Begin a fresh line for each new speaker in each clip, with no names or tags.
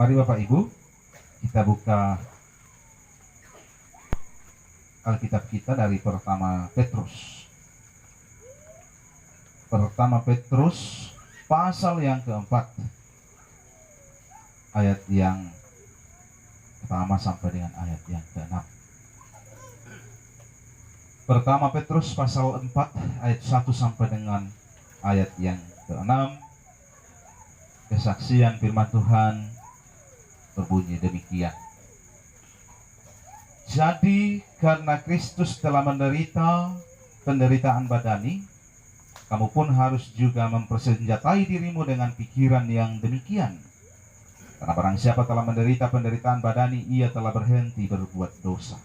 Mari Bapak Ibu, kita buka Alkitab kita dari pertama Petrus. Pertama Petrus pasal yang keempat, ayat yang pertama sampai dengan ayat yang keenam. Pertama Petrus pasal 4 ayat 1 sampai dengan ayat yang keenam. Kesaksian firman Tuhan berbunyi demikian. Jadi karena Kristus telah menderita penderitaan badani, kamu pun harus juga mempersenjatai dirimu dengan pikiran yang demikian. Karena barang siapa telah menderita penderitaan badani, ia telah berhenti berbuat dosa.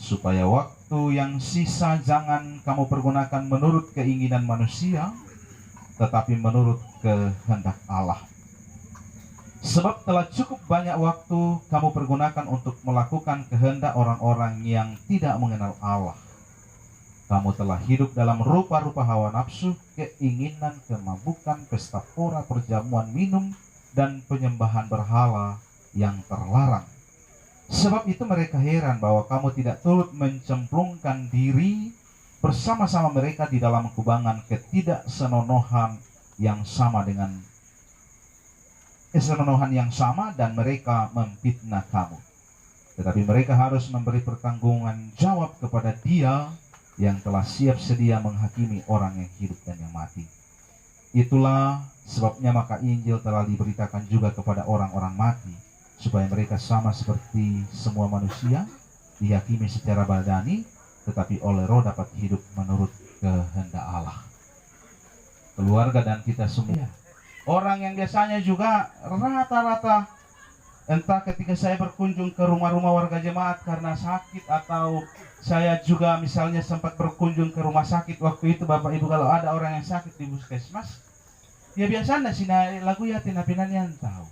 Supaya waktu yang sisa jangan kamu pergunakan menurut keinginan manusia, tetapi menurut kehendak Allah. Sebab telah cukup banyak waktu kamu pergunakan untuk melakukan kehendak orang-orang yang tidak mengenal Allah. Kamu telah hidup dalam rupa-rupa hawa nafsu, keinginan, kemabukan, pesta pora, perjamuan minum, dan penyembahan berhala yang terlarang. Sebab itu mereka heran bahwa kamu tidak turut mencemplungkan diri bersama-sama mereka di dalam kubangan ketidaksenonohan yang sama dan mereka memfitnah kamu. Tetapi mereka harus memberi pertanggungan jawab kepada Dia yang telah siap sedia menghakimi orang yang hidup dan yang mati. Itulah sebabnya maka Injil telah diberitakan juga kepada orang-orang mati, supaya mereka sama seperti semua manusia, dihakimi secara badani, tetapi oleh Roh dapat hidup menurut kehendak Allah. Keluarga dan kita semua, orang yang biasanya juga rata-rata, entah ketika saya berkunjung ke rumah-rumah warga jemaat karena sakit, atau saya juga misalnya sempat berkunjung ke rumah sakit waktu itu, Bapak Ibu, kalau ada orang yang sakit di puskesmas, ya biasanya sini lagu ya tinapinan yang tahu.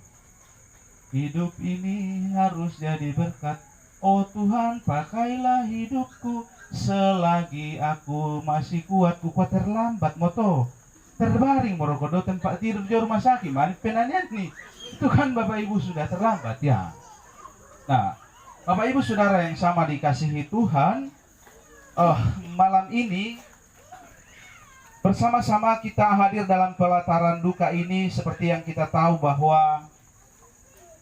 Hidup ini harus jadi berkat, oh Tuhan pakailah hidupku, selagi aku masih kuat, ku kuat terlambat moto terbaring morokodo tempat tidur di rumah sakit, manik penanian nih. Itu kan Bapak Ibu sudah terlambat ya. Nah, Bapak Ibu Saudara yang sama dikasihi Tuhan, malam ini bersama-sama kita hadir dalam pelataran duka ini. Seperti yang kita tahu bahwa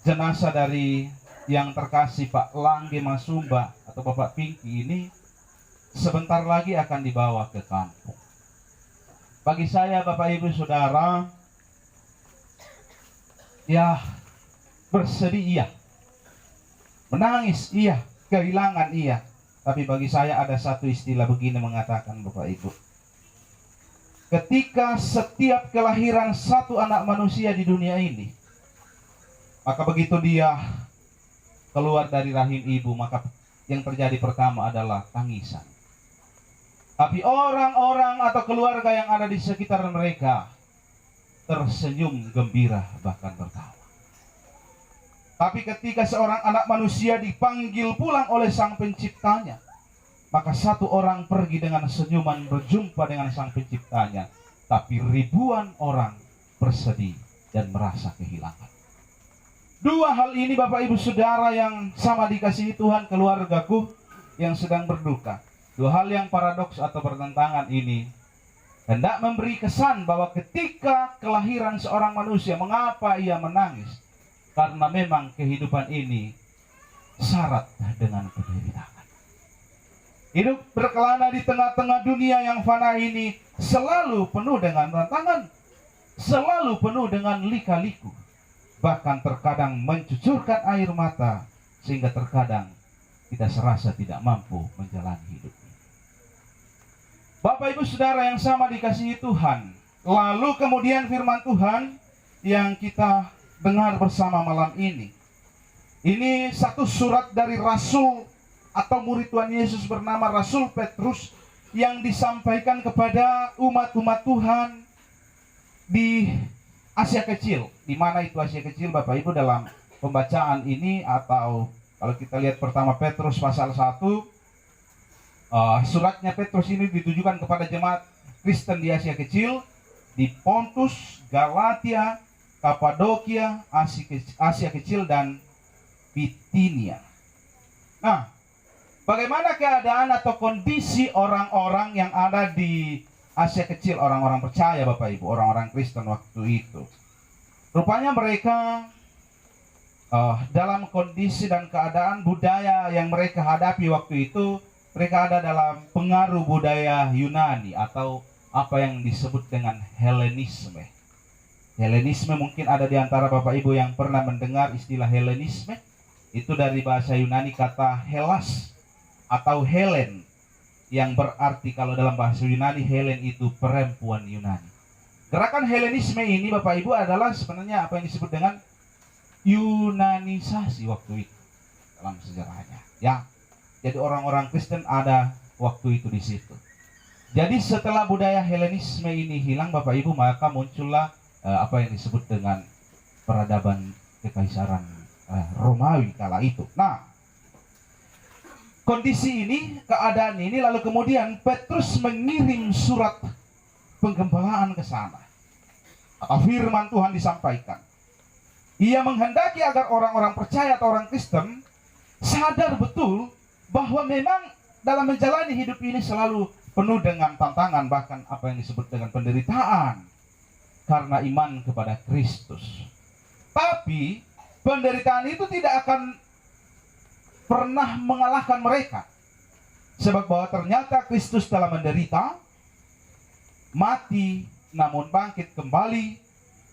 jenazah dari yang terkasih Pak Langge Masumba atau Bapak Pinky ini sebentar lagi akan dibawa ke kampung. Bagi saya Bapak Ibu Saudara, ya bersedih iya, menangis iya, kehilangan iya. Tapi bagi saya ada satu istilah begini mengatakan Bapak Ibu, ketika setiap kelahiran satu anak manusia di dunia ini, maka begitu dia keluar dari rahim ibu, maka yang terjadi pertama adalah tangisan. Tapi orang-orang atau keluarga yang ada di sekitar mereka tersenyum gembira, bahkan tertawa. Tapi ketika seorang anak manusia dipanggil pulang oleh Sang Penciptanya, maka satu orang pergi dengan senyuman berjumpa dengan Sang Penciptanya, tapi ribuan orang bersedih dan merasa kehilangan. Dua hal ini Bapak Ibu Saudara yang sama dikasihi Tuhan, keluargaku yang sedang berduka. Dua hal yang paradoks atau bertentangan ini hendak memberi kesan bahwa ketika kelahiran seorang manusia, mengapa ia menangis? Karena memang kehidupan ini syarat dengan penderitaan. Hidup berkelana di tengah-tengah dunia yang fana ini selalu penuh dengan tantangan, selalu penuh dengan lika-liku, bahkan terkadang mencucurkan air mata, sehingga terkadang kita serasa tidak mampu menjalani hidup ini. Bapak Ibu Saudara yang sama dikasihi Tuhan, lalu kemudian firman Tuhan yang kita dengar bersama malam ini satu surat dari Rasul atau murid Tuhan Yesus bernama Rasul Petrus, yang disampaikan kepada umat-umat Tuhan di Asia Kecil. Di mana itu Asia Kecil Bapak Ibu? Dalam pembacaan ini, atau kalau kita lihat pertama Petrus pasal 1, suratnya Petrus ini ditujukan kepada jemaat Kristen di Asia Kecil, di Pontus, Galatia, Kapadokia, Asia Kecil, dan Bitinia. Nah, bagaimana keadaan atau kondisi orang-orang yang ada di Asia Kecil, orang-orang percaya Bapak Ibu, orang-orang Kristen waktu itu? Rupanya mereka dalam kondisi dan keadaan budaya yang mereka hadapi waktu itu, mereka ada dalam pengaruh budaya Yunani atau apa yang disebut dengan Helenisme. Helenisme mungkin ada di antara Bapak Ibu yang pernah mendengar istilah Helenisme. Itu dari bahasa Yunani kata Hellas atau Helen, yang berarti kalau dalam bahasa Yunani Helen itu perempuan Yunani. Gerakan Helenisme ini Bapak Ibu adalah sebenarnya apa yang disebut dengan Yunanisasi waktu itu dalam sejarahnya. Ya, jadi orang-orang Kristen ada waktu itu di situ. Jadi setelah budaya Helenisme ini hilang Bapak Ibu, maka muncullah apa yang disebut dengan peradaban kekaisaran Romawi kala itu. Nah, kondisi ini, keadaan ini, lalu kemudian Petrus mengirim surat penggembalaan ke sana. Atau firman Tuhan disampaikan. Ia menghendaki agar orang-orang percaya atau orang Kristen sadar betul bahwa memang dalam menjalani hidup ini selalu penuh dengan tantangan, bahkan apa yang disebut dengan penderitaan karena iman kepada Kristus. Tapi penderitaan itu tidak akan pernah mengalahkan mereka. Sebab bahwa ternyata Kristus telah menderita, mati, namun bangkit kembali,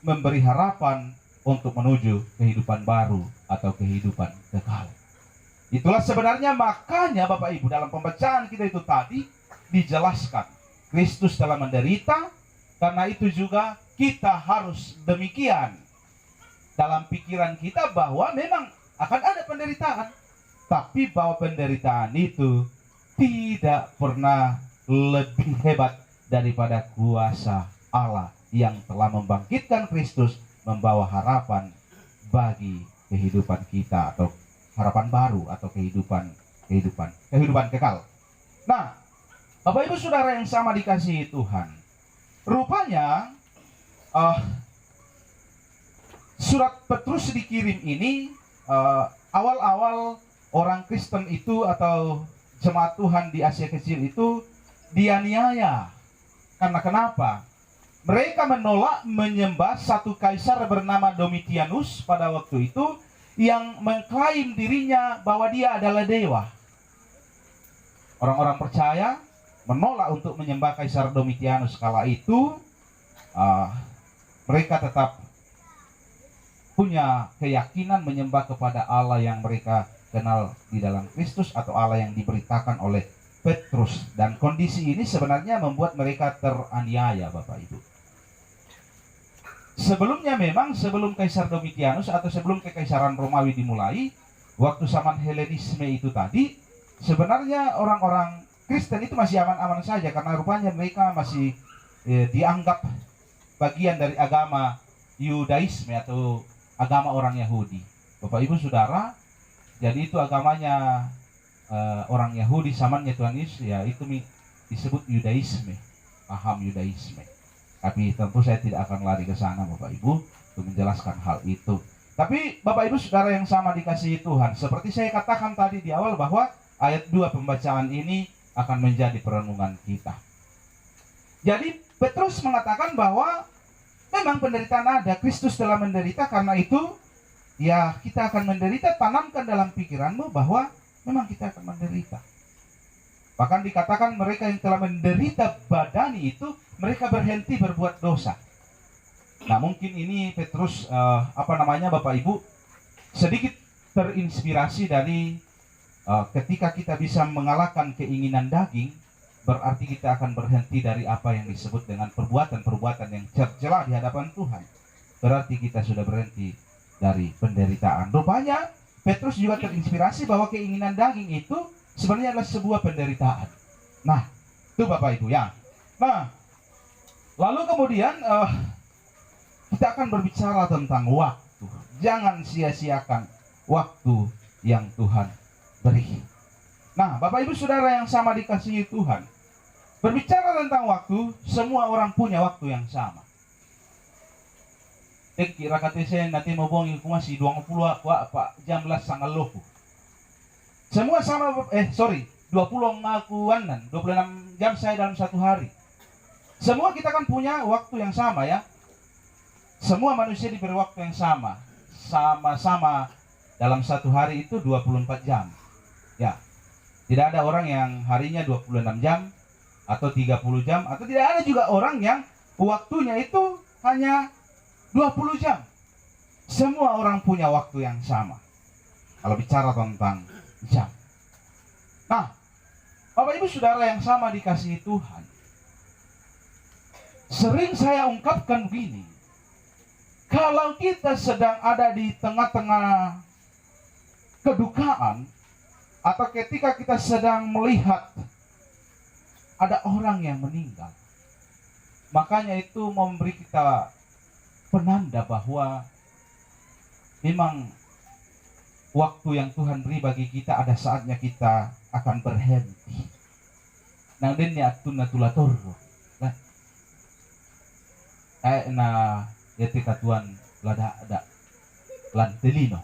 memberi harapan untuk menuju kehidupan baru atau kehidupan kekal. Itulah sebenarnya makanya Bapak Ibu dalam pembacaan kita itu tadi dijelaskan Kristus telah menderita, karena itu juga kita harus demikian dalam pikiran kita bahwa memang akan ada penderitaan, tapi bahwa penderitaan itu tidak pernah lebih hebat daripada kuasa Allah yang telah membangkitkan Kristus, membawa harapan bagi kehidupan kita atau harapan baru atau kehidupan kekal. Nah, Bapak Ibu Saudara yang sama dikasihi Tuhan, rupanya surat Petrus dikirim ini awal-awal orang Kristen itu atau jemaat Tuhan di Asia Kecil itu dianiaya. Karena kenapa? Mereka menolak menyembah satu kaisar bernama Domitianus pada waktu itu, yang mengklaim dirinya bahwa dia adalah dewa. Orang-orang percaya menolak untuk menyembah kaisar Domitianus kala itu. Mereka tetap punya keyakinan menyembah kepada Allah yang mereka kenal di dalam Kristus atau Allah yang diberitakan oleh Petrus. Dan kondisi ini sebenarnya membuat mereka teraniaya Bapak Ibu. Sebelumnya memang sebelum Kaisar Domitianus atau sebelum kekaisaran Romawi dimulai, waktu zaman Helenisme itu tadi, sebenarnya orang-orang Kristen itu masih aman-aman saja, karena rupanya mereka masih dianggap bagian dari agama Yudaisme atau agama orang Yahudi. Bapak Ibu Saudara, jadi itu agamanya orang Yahudi zamannya Tuhan Yesus, ya itu disebut Yudaisme, paham Yudaisme. Tapi tentu saya tidak akan lari ke sana Bapak Ibu untuk menjelaskan hal itu. Tapi Bapak Ibu Saudara yang sama dikasihi Tuhan, seperti saya katakan tadi di awal bahwa ayat 2 pembacaan ini akan menjadi perenungan kita. Jadi Petrus mengatakan bahwa memang penderitaan ada, Kristus telah menderita, karena itu ya kita akan menderita. Tanamkan dalam pikiranmu bahwa memang kita akan menderita. Bahkan dikatakan mereka yang telah menderita badani itu, mereka berhenti berbuat dosa. Nah mungkin ini Petrus Bapak Ibu sedikit terinspirasi dari ketika kita bisa mengalahkan keinginan daging, berarti kita akan berhenti dari apa yang disebut dengan perbuatan-perbuatan yang tercela di hadapan Tuhan. Berarti kita sudah berhenti dari penderitaan. Rupanya Petrus juga terinspirasi bahwa keinginan daging itu sebenarnya adalah sebuah penderitaan. Nah, itu Bapak Ibu ya. Nah, lalu kemudian kita akan berbicara tentang waktu. Jangan sia-siakan waktu yang Tuhan beri. Nah, Bapak Ibu Saudara yang sama dikasihi Tuhan, berbicara tentang waktu, semua orang punya waktu yang sama. kira kata saya nanti mau bongi ku masih 20 apa jam lah sangat loku. Semua sama 20 ngakuan 26 jam saya dalam satu hari. Semua kita kan punya waktu yang sama ya. Semua manusia diberi waktu yang sama. Sama-sama dalam satu hari itu 24 jam. Ya. Tidak ada orang yang harinya 26 jam atau 30 jam atau tidak ada juga orang yang waktunya itu hanya 20 jam. Semua orang punya waktu yang sama. Kalau bicara tentang jam. Nah, Bapak Ibu Saudara yang sama dikasihi Tuhan. Sering saya ungkapkan begini. Kalau kita sedang ada di tengah-tengah kedukaan atau ketika kita sedang melihat ada orang yang meninggal, makanya itu memberi kita penanda bahwa memang waktu yang Tuhan beri bagi kita ada saatnya kita akan berhenti. Nang dennya atuna tulator. Ketika Tuhan lada ada lantelino.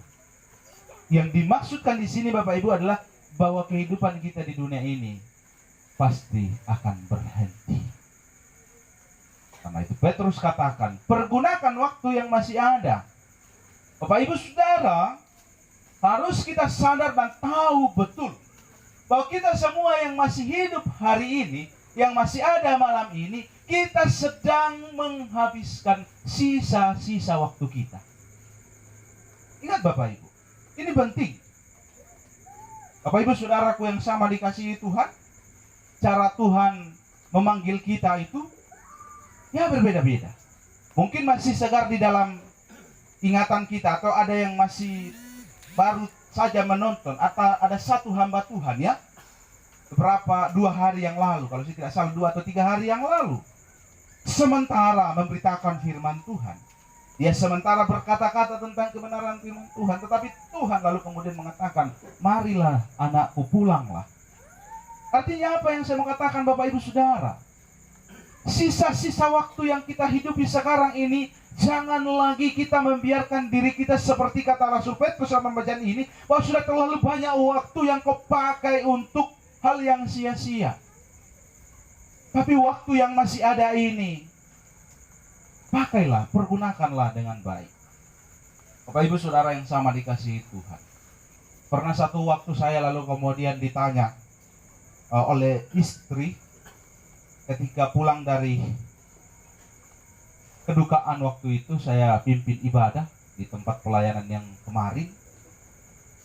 Yang dimaksudkan di sini Bapak Ibu adalah bahwa kehidupan kita di dunia ini pasti akan berhenti. Karena itu Petrus katakan, pergunakan waktu yang masih ada. Bapak Ibu Saudara, harus kita sadar dan tahu betul bahwa kita semua yang masih hidup hari ini, yang masih ada malam ini, kita sedang menghabiskan sisa-sisa waktu kita. Ingat Bapak Ibu, ini penting. Bapak Ibu Saudaraku yang sama dikasihi Tuhan, cara Tuhan memanggil kita itu ya berbeda-beda. Mungkin masih segar di dalam ingatan kita, atau ada yang masih baru saja menonton, atau ada satu hamba Tuhan ya, beberapa 2 hari yang lalu, kalau saya tidak salah 2 atau 3 hari yang lalu, sementara memberitakan firman Tuhan, dia sementara berkata-kata tentang kebenaran firman Tuhan, tetapi Tuhan lalu kemudian mengatakan, marilah anakku, pulanglah. Artinya apa yang saya mau katakan Bapak Ibu Saudara? Sisa-sisa waktu yang kita hidupi sekarang ini, jangan lagi kita membiarkan diri kita seperti kata Rasul Petrus dalam pembacaan ini, bahwa sudah terlalu banyak waktu yang kau pakai untuk hal yang sia-sia. Tapi waktu yang masih ada ini, pakailah, pergunakanlah dengan baik. Bapak Ibu Saudara yang sama dikasihi Tuhan. Pernah satu waktu saya lalu kemudian ditanya oleh istri ketika pulang dari kedukaan waktu itu, saya pimpin ibadah di tempat pelayanan yang kemarin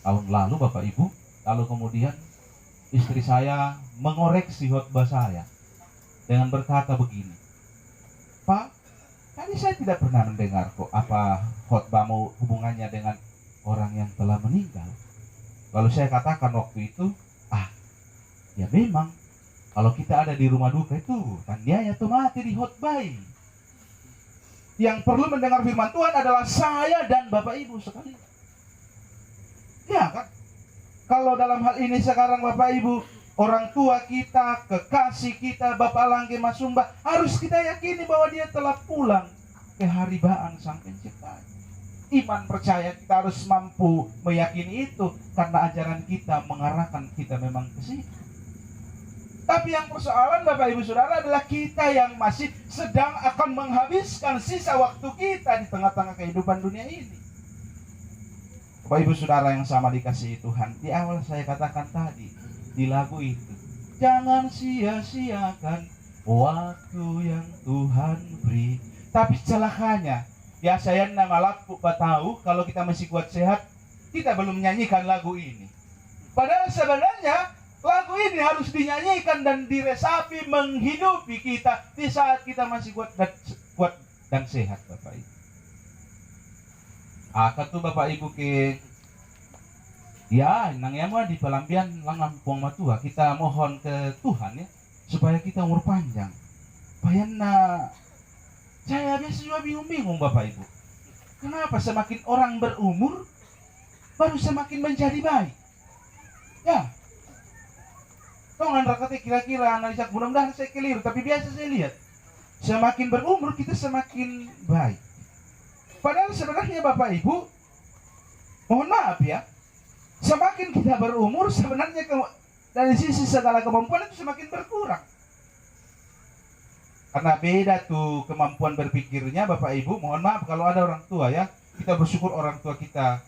tahun lalu Bapak Ibu. Lalu kemudian istri saya mengoreksi khotbah saya dengan berkata begini, Pak, tadi saya tidak pernah mendengar kok apa khotbahmu hubungannya dengan orang yang telah meninggal. Lalu saya katakan waktu itu, ya memang kalau kita ada di rumah duka itu tandanya tuh mati di khotbah. Yang perlu mendengar firman Tuhan adalah saya dan Bapak Ibu sekalian. Ya kan? Kalau dalam hal ini sekarang Bapak Ibu, orang tua kita, kekasih kita, Bapak Langge Masumba, harus kita yakini bahwa dia telah pulang ke haribaan Sang Pencipta. Iman percaya kita harus mampu meyakini itu, karena ajaran kita mengarahkan kita memang ke situ. Tapi yang persoalan Bapak Ibu Saudara adalah kita yang masih sedang akan menghabiskan sisa waktu kita di tengah-tengah kehidupan dunia ini. Bapak Ibu Saudara yang sama dikasihi Tuhan, di awal saya katakan tadi di lagu itu, jangan sia-siakan waktu yang Tuhan beri. Tapi celakanya, ya saya malah tahu kalau kita masih kuat sehat, kita belum menyanyikan lagu ini. Padahal sebenarnya lagu ini harus dinyanyikan dan diresapi menghidupi kita di saat kita masih kuat dan sehat Bapak Ibu. Katu Bapak Ibu ke ya nang yama di pelampian langan puang matua, kita mohon ke Tuhan ya supaya kita umur panjang. Bayana saya biasa juga bingung-bingung Bapak Ibu. Kenapa semakin orang berumur baru semakin menjadi baik? Ya. Tongan rakatnya kira-kira analisa, mudah-mudahan saya keliru, tapi biasa saya lihat semakin berumur kita semakin baik. Padahal sebenarnya Bapak Ibu, mohon maaf ya, semakin kita berumur sebenarnya dari sisi segala kemampuan itu semakin berkurang. Karena beda tuh kemampuan berpikirnya Bapak Ibu. Mohon maaf kalau ada orang tua ya, kita bersyukur orang tua kita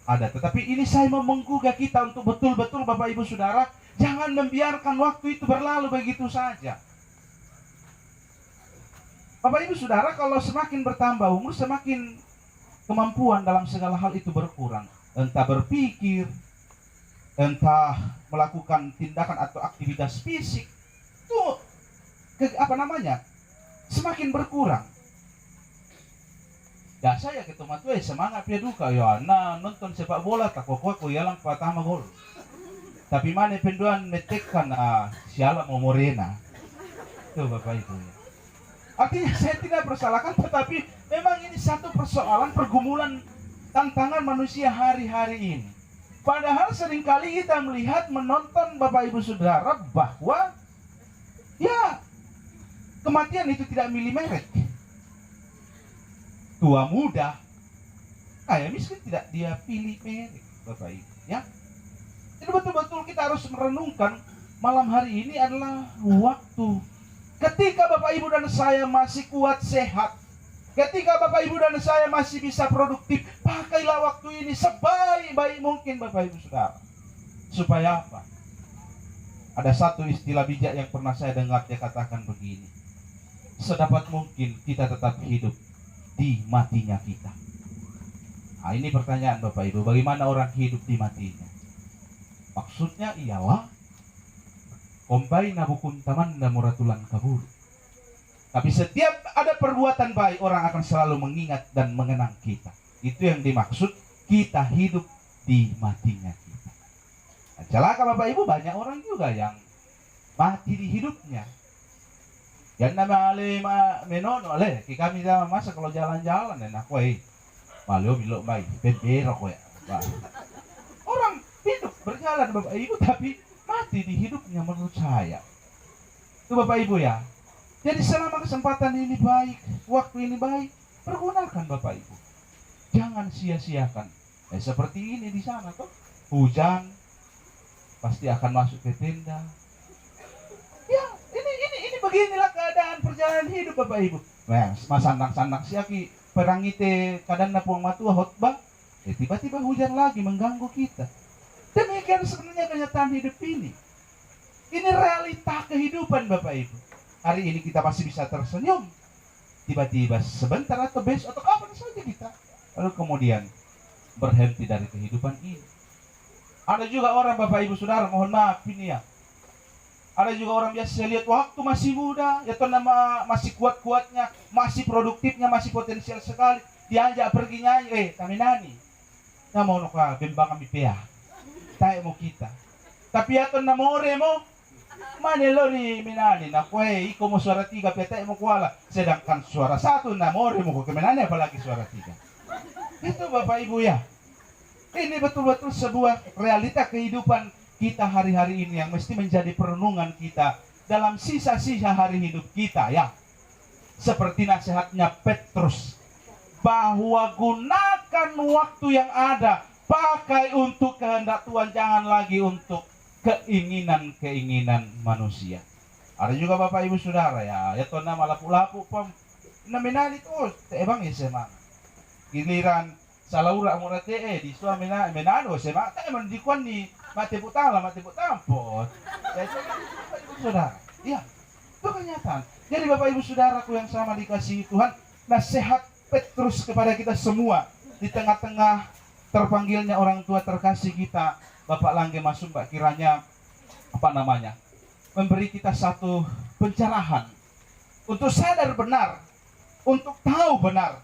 ada. Tetapi ini saya mau menggugah kita untuk betul-betul Bapak Ibu Saudara, jangan membiarkan waktu itu berlalu begitu saja. Bapak Ibu Saudara, kalau semakin bertambah umur, semakin kemampuan dalam segala hal itu berkurang. Entah berpikir, entah melakukan tindakan atau aktivitas fisik, itu semakin berkurang. Ya saya ketemu tuh semangat dia duka ya, nonton sepak bola tak kok yalang pertama gol. Tapi mana penduan metekkan siala mau morena. Itu Bapak Ibu ya. Artinya saya tidak persalahkan, tetapi memang ini satu persoalan pergumulan tantangan manusia hari-hari ini. Padahal seringkali kita melihat, menonton Bapak Ibu Saudara bahwa ya kematian itu tidak milih merek. Tua muda, kaya miskin tidak dia pilih merek Bapak Ibu ya. Jadi betul-betul kita harus merenungkan malam hari ini adalah waktu ketika Bapak Ibu dan saya masih kuat sehat, ketika Bapak Ibu dan saya masih bisa produktif, pakailah waktu ini sebaik-baik mungkin Bapak Ibu Saudara. Supaya apa? Ada satu istilah bijak yang pernah saya dengar, dia katakan begini: sedapat mungkin kita tetap hidup di matinya kita. Nah, ini pertanyaan Bapak Ibu, bagaimana orang hidup di matinya? Maksudnya ialah kompai nabukun taman dan muratulan kabur. Tapi setiap ada perbuatan baik, orang akan selalu mengingat dan mengenang kita. Itu yang dimaksud kita hidup di matinya kita. Nah, celaka Bapak Ibu, banyak orang juga yang mati di hidupnya. Yan nama ale menono ale, kami sama masa kalau jalan-jalan enak kowe. Malio bilok baik, bebero kowe. Orang hidup berjalan Bapak Ibu tapi mati di hidupnya menurut saya. Itu Bapak Ibu ya. Jadi selama kesempatan ini baik, waktu ini baik, pergunakan Bapak Ibu. Jangan sia-siakan. Seperti ini di sana tuh, hujan pasti akan masuk ke tenda. Ya, ini beginilah keadaan perjalanan hidup Bapak Ibu. Nah, masandang-sandang siaki perang itu kadang napuang matua khotbah, tiba-tiba hujan lagi mengganggu kita. Demikian sebenarnya kenyataan hidup ini. Ini realita kehidupan Bapak Ibu. Hari ini kita masih bisa tersenyum, tiba-tiba sebentar atau besok atau kapan saja kita, lalu kemudian berhenti dari kehidupan ini. Ada juga orang Bapak Ibu Saudara, mohon maaf ini ya, ada juga orang biasa saya lihat waktu masih muda, ya tuh nama masih kuat-kuatnya, masih produktifnya, masih potensial sekali, diajak pergi nyanyi, kami nani, ya mau nuka bembang kami pea, tayo mo kita, tapi ya tuh namore mo, manelo ni minani, na kue, iko mo suara 3, tayo mo kuala, sedangkan suara 1, namore mo kok minani, apalagi suara 3. Itu Bapak Ibu ya, ini betul-betul sebuah realita kehidupan kita hari-hari ini yang mesti menjadi perenungan kita dalam sisa-sisa hari hidup kita ya. Seperti nasihatnya Petrus, bahwa gunakan waktu yang ada, pakai untuk kehendak Tuhan, jangan lagi untuk keinginan-keinginan manusia. Ada juga Bapak Ibu Saudara ya, ya tuh nama lapu-lapu pem naminali tuh, ebang ya semang. Giliran salaura murate di suami menano semang, emang dikuan ni mati putala, mati putampot. Ya, Saudara, ya, itu kenyataan. Jadi Bapak Ibu Saudaraku yang sama dikasihi Tuhan, nasihat Petrus kepada kita semua di tengah-tengah terpanggilnya orang tua terkasih kita, Bapak Langge Masum, Mbak, kiranya memberi kita satu pencerahan untuk sadar benar, untuk tahu benar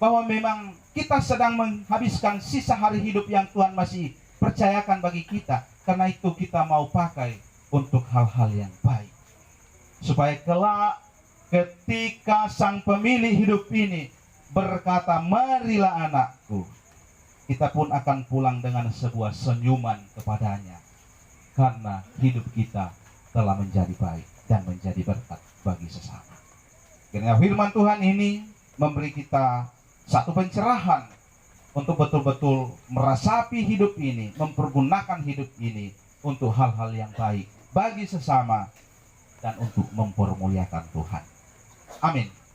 bahwa memang kita sedang menghabiskan sisa hari hidup yang Tuhan masih percayakan bagi kita. Karena itu kita mau pakai untuk hal-hal yang baik, supaya kelak ketika sang pemilik hidup ini berkata, marilah anakku, kita pun akan pulang dengan sebuah senyuman kepadanya, karena hidup kita telah menjadi baik dan menjadi berkat bagi sesama. Kiranya firman Tuhan ini memberi kita satu pencerahan untuk betul-betul meresapi hidup ini, mempergunakan hidup ini untuk hal-hal yang baik bagi sesama dan untuk mempermuliakan Tuhan. Amin.